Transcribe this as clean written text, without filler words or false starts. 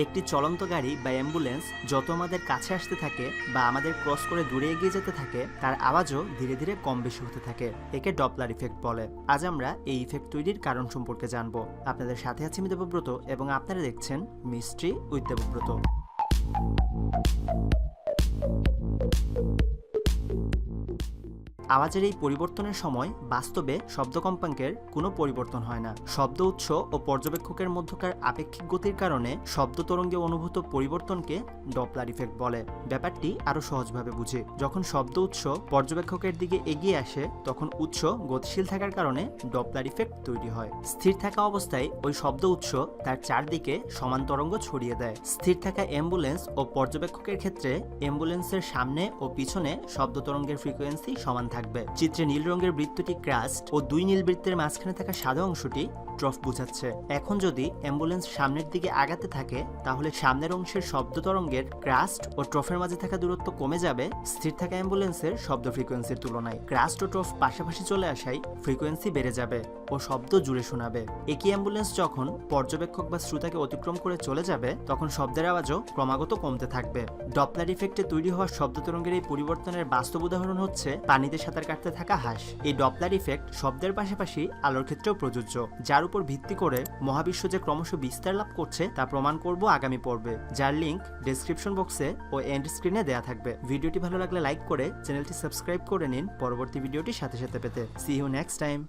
একটি চলন্ত গাড়ি বা অ্যাম্বুলেন্স যত আমাদের কাছে আসতে থাকে বা আমাদের ক্রস করে দূরে এগিয়ে যেতে থাকে তার আওয়াজও ধীরে ধীরে কম বেশি হতে থাকে। একে ডপলার ইফেক্ট বলে। আজ আমরা এই ইফেক্ট তৈরির কারণ সম্পর্কে জানবো। আপনাদের সাথে আছি আমি দেবব্রত এবং আপনারা দেখছেন মিস্ট্রি উইথ দেবব্রত। আওয়াজের এই পরিবর্তনের সময় বাস্তবে শব্দ কম্পাঙ্কের কোনো পরিবর্তন হয় না। শব্দ উৎস ও পর্যবেক্ষকের মধ্যকার আপেক্ষিক গতির কারণে শব্দ তরঙ্গে অনুভূত পরিবর্তনকে ডপলার ইফেক্ট বলে। ব্যাপারটি আরো সহজভাবে বুঝি। যখন শব্দ উৎস পর্যবেক্ষকের দিকে এগিয়ে আসে তখন উৎস গতিশীল থাকার কারণে ডপলার ইফেক্ট তৈরি হয়। স্থির থাকা অবস্থায় ওই শব্দ উৎস তার চারদিকে সমান তরঙ্গ ছড়িয়ে দেয়। স্থির থাকা অ্যাম্বুলেন্স ও পর্যবেক্ষকের ক্ষেত্রে অ্যাম্বুলেন্সের সামনে ও পিছনে শব্দ তরঙ্গের ফ্রিকোয়েন্সি সমান থাকবে। চিত্রে নীল রঙের বৃত্তটি ক্রাস্ট ও দুই নীল বৃত্তের মাঝখানে থাকা সাদা অংশটি ট্রফ বোঝাচ্ছে। এখন যদি অ্যাম্বুলেন্স সামনের দিকে আগাতে থাকে তাহলে সামনের অংশের শব্দ তরঙ্গের ক্রাস্ট ও ট্রফের মাঝে থাকা দূরত্ব কমে যাবে স্থির থাকা অ্যাম্বুলেন্সের শব্দ ফ্রিকোয়েন্সির তুলনায়। ক্রাস্ট ও ট্রফ পাশাপাশি চলে আসায় ফ্রিকোয়েন্সি বেড়ে যাবে ও শব্দ জুড়ে শোনাবে। একই অ্যাম্বুলেন্স যখন পর্যবেক্ষক বা শ্রোতাকে অতিক্রম করে চলে যাবে তখন শব্দের আওয়াজও ক্রমাগত কমতে থাকবে। ডপলার ইফেক্টে তৈরি হওয়া শব্দ তরঙ্গের এই পরিবর্তনের বাস্তব উদাহরণ হচ্ছে পানিতে সাঁতার কাটতে থাকা হাঁস। এই ডপলার ইফেক্ট শব্দের পাশাপাশি আলোর ক্ষেত্রেও প্রযোজ্য, যার উপর ভিত্তি করে মহাবিশ্ব যে ক্রমশ বিস্তার লাভ করছে তা প্রমাণ করব আগামী পর্বে, যার লিংক ডেসক্রিপশন বক্সে ও এন্ড স্ক্রিনে দেয়া থাকবে। ভিডিওটি ভালো লাগলে লাইক করে চ্যানেলটি সাবস্ক্রাইব করে নিন পরবর্তী ভিডিওটি সাথে সাথে পেতে। See you next time.